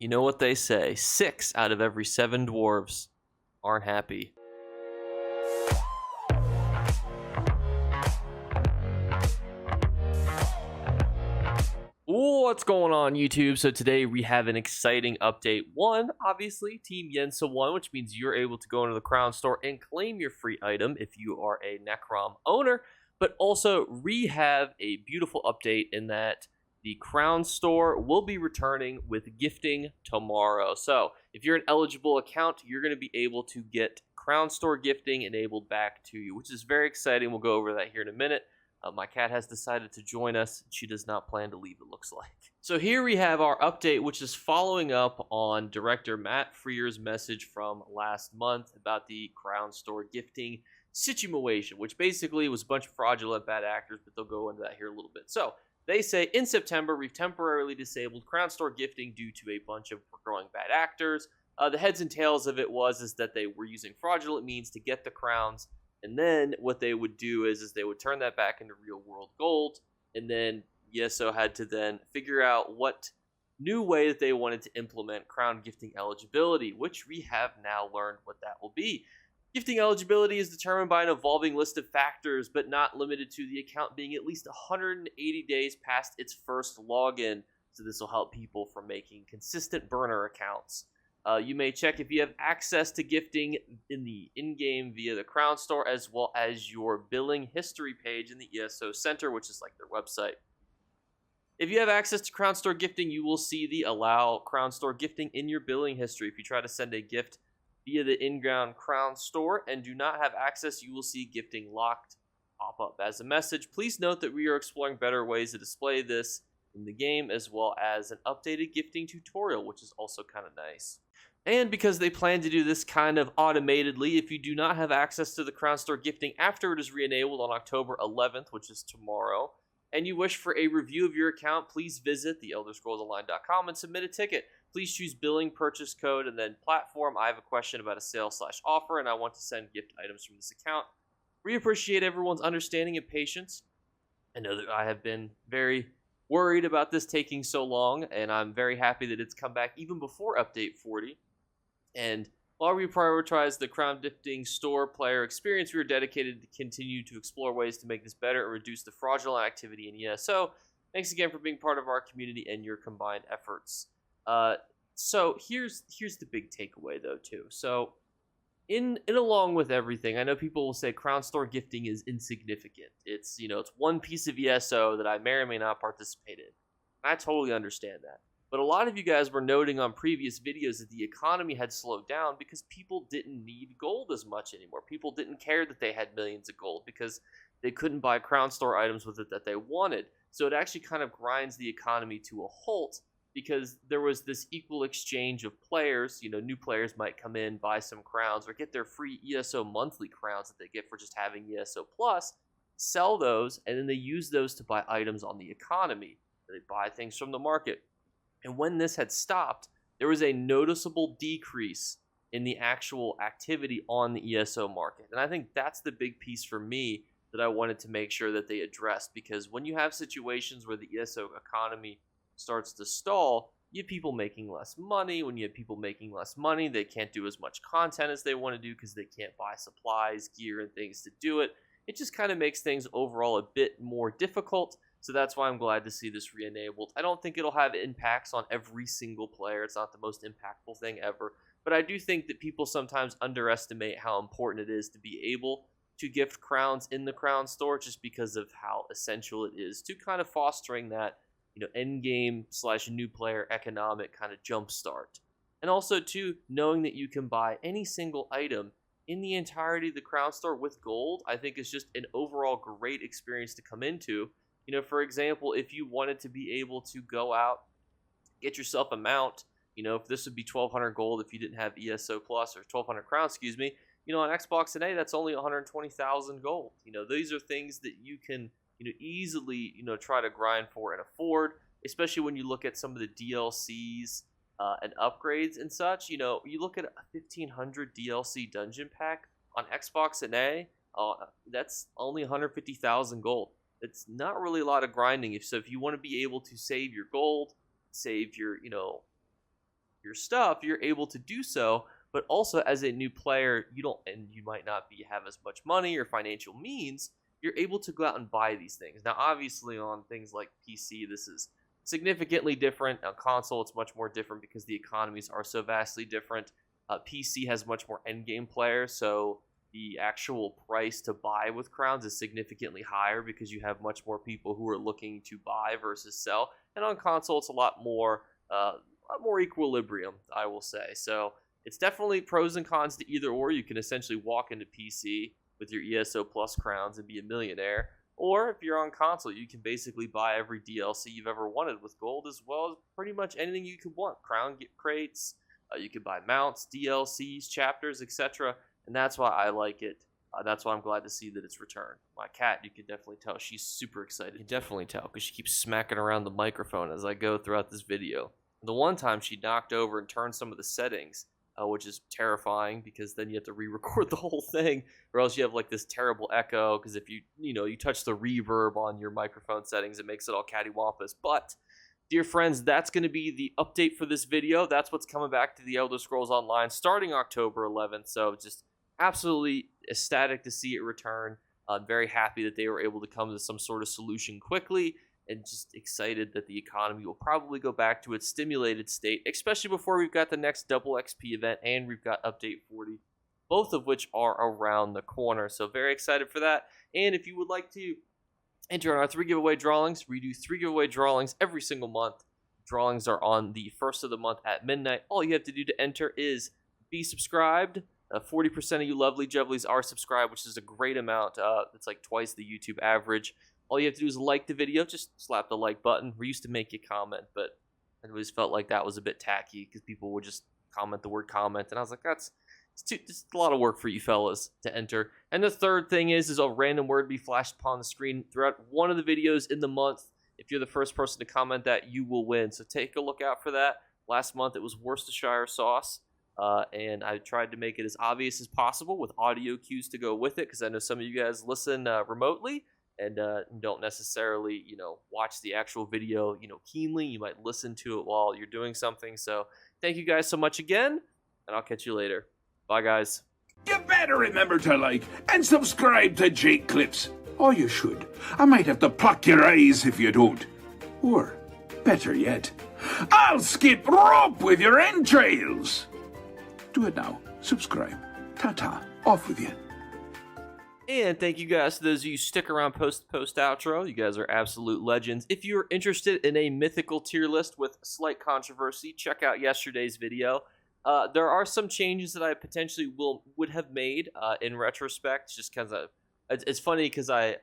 You know what they say, 6 out of every 7 dwarves aren't happy. What's going on, YouTube? So today we have an exciting update. One, obviously, Team Yensa won, which means you're able to go into the Crown Store and claim your free item if you are a Necrom owner. But also, we have a beautiful update in that the Crown Store will be returning with gifting tomorrow. So if you're an eligible account, you're going to be able to get Crown Store gifting enabled back to you, which is very exciting. We'll go over that here in a minute. My cat has decided to join us. She does not plan to leave, it looks like. So here we have our update, which is following up on Director Matt Freer's message from last month about the Crown Store gifting situation, which basically was a bunch of fraudulent bad actors, but they'll go into that here a little bit. So they say, in September, we've temporarily disabled Crown Store gifting due to a bunch of growing bad actors. The heads and tails of it is that they were using fraudulent means to get the crowns. And then what they would do is they would turn that back into real world gold. And then ESO had to then figure out what new way that they wanted to implement crown gifting eligibility, which we have now learned what that will be. Gifting eligibility is determined by an evolving list of factors, but not limited to the account being at least 180 days past its first login. So this will help people from making consistent burner accounts. You may check if you have access to gifting in the in-game via the Crown Store, as well as your billing history page in the ESO Center, which is like their website. If you have access to Crown Store gifting, you will see the Allow Crown Store gifting in your billing history. If you try to send a gift via the in-ground Crown Store and do not have access, you will see gifting locked pop up as a message. Please note that we are exploring better ways to display this in the game, as well as an updated gifting tutorial, which is also kind of nice. And because they plan to do this kind of automatedly, if you do not have access to the Crown Store gifting after it is re-enabled on October 11th, which is tomorrow, and you wish for a review of your account, please visit theelderscrollsonline.com and submit a ticket. Please choose billing, purchase code, and then platform. I have a question about a sale/offer, and I want to send gift items from this account. We appreciate everyone's understanding and patience. I know that I have been very worried about this taking so long, and I'm very happy that it's come back even before Update 40. And while we prioritize the Crown Gifting Store player experience, we are dedicated to continue to explore ways to make this better and reduce the fraudulent activity in ESO. Thanks again for being part of our community and your combined efforts. So here's the big takeaway, though, too. So in along with everything, I know people will say Crown Store gifting is insignificant. It's one piece of ESO that I may or may not participate in. I totally understand that. But a lot of you guys were noting on previous videos that the economy had slowed down because people didn't need gold as much anymore. People didn't care that they had millions of gold because they couldn't buy Crown Store items with it that they wanted. So it actually kind of grinds the economy to a halt because there was this equal exchange of players. New players might come in, buy some crowns, or get their free ESO monthly crowns that they get for just having ESO Plus, sell those, and then they use those to buy items on the economy. They buy things from the market. And when this had stopped, there was a noticeable decrease in the actual activity on the ESO market. And I think that's the big piece for me that I wanted to make sure that they addressed, because when you have situations where the ESO economy starts to stall, you have people making less money. When you have people making less money, they can't do as much content as they want to do because they can't buy supplies, gear, and things to do it. It just kind of makes things overall a bit more difficult. So that's why I'm glad to see this re-enabled. I don't think it'll have impacts on every single player. It's not the most impactful thing ever. But I do think that people sometimes underestimate how important it is to be able to gift crowns in the Crown Store, just because of how essential it is to kind of fostering that endgame/new player economic kind of jumpstart. And also, too, knowing that you can buy any single item in the entirety of the Crown Store with gold, I think is just an overall great experience to come into. For example, if you wanted to be able to go out, get yourself a mount, if this would be 1,200 gold if you didn't have ESO Plus, or 1,200 crowns, excuse me, on Xbox today, that's only 120,000 gold. These are things that you can, easily, try to grind for and afford, especially when you look at some of the DLCs and upgrades and such. You look at a 1,500 DLC dungeon pack on Xbox and that's only 150,000 gold. It's not really a lot of grinding. If you want to be able to save your gold, save your your stuff, you're able to do so. But also as a new player, you might not have as much money or financial means. You're able to go out and buy these things. Now, obviously, on things like PC, this is significantly different. On console, it's much more different because the economies are so vastly different. PC has much more endgame players, so the actual price to buy with crowns is significantly higher because you have much more people who are looking to buy versus sell. And on console, it's a lot more equilibrium, I will say. So it's definitely pros and cons to either or. You can essentially walk into PC with your ESO Plus crowns and be a millionaire. Or if you're on console, you can basically buy every DLC you've ever wanted with gold, as well as pretty much anything you could want. Crown crates, you could buy mounts, DLCs, chapters, etc. And that's why I like it. That's why I'm glad to see that it's returned. My cat, you can definitely tell, she's super excited. You can definitely tell because she keeps smacking around the microphone as I go throughout this video. The one time she knocked over and turned some of the settings, which is terrifying because then you have to re-record the whole thing, or else you have like this terrible echo because if you touch the reverb on your microphone settings, it makes it all cattywampus. But dear friends, that's going to be the update for this video. That's what's coming back to the Elder Scrolls Online starting October 11th. So just absolutely ecstatic to see it return. I'm very happy that they were able to come to some sort of solution quickly, and just excited that the economy will probably go back to its stimulated state, especially before we've got the next double XP event and we've got Update 40, both of which are around the corner. So very excited for that. And if you would like to enter on our 3 giveaway drawings, we do 3 giveaway drawings every single month. Drawings are on the first of the month at midnight. All you have to do to enter is be subscribed. 40% of you lovely juvelies are subscribed, which is a great amount. It's like twice the YouTube average. All you have to do is like the video. Just slap the like button. We used to make you comment, but I always felt like that was a bit tacky because people would just comment the word comment. And I was like, it's a lot of work for you fellas to enter. And the third thing is a random word be flashed upon the screen throughout one of the videos in the month. If you're the first person to comment that, you will win. So take a look out for that. Last month, it was Worcestershire sauce. And I tried to make it as obvious as possible with audio cues to go with it because I know some of you guys listen remotely and don't necessarily, watch the actual video, keenly. You might listen to it while you're doing something. So thank you guys so much again, and I'll catch you later. Bye, guys. You better remember to like and subscribe to Jake Clips. Or you should. I might have to pluck your eyes if you don't. Or, better yet, I'll skip rope with your entrails. Do it now. Subscribe. Ta-ta. Off with you. And thank you guys to those of you who stick around post outro. You guys are absolute legends. If you're interested in a mythical tier list with slight controversy, check out yesterday's video. There are some changes that I potentially would have made in retrospect. Just because it's funny because I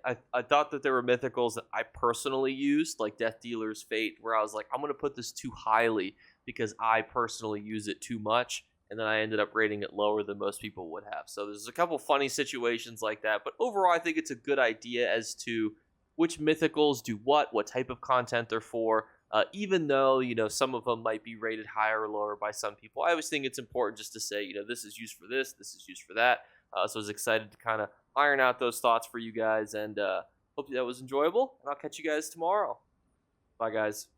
thought that there were mythicals that I personally used, like Death Dealer's Fate, where I was like, I'm going to put this too highly because I personally use it too much. And then I ended up rating it lower than most people would have. So there's a couple funny situations like that. But overall, I think it's a good idea as to which mythicals do what type of content they're for. Even though, some of them might be rated higher or lower by some people. I always think it's important just to say, this is used for this is used for that. So I was excited to kind of iron out those thoughts for you guys. And hope that was enjoyable. And I'll catch you guys tomorrow. Bye, guys.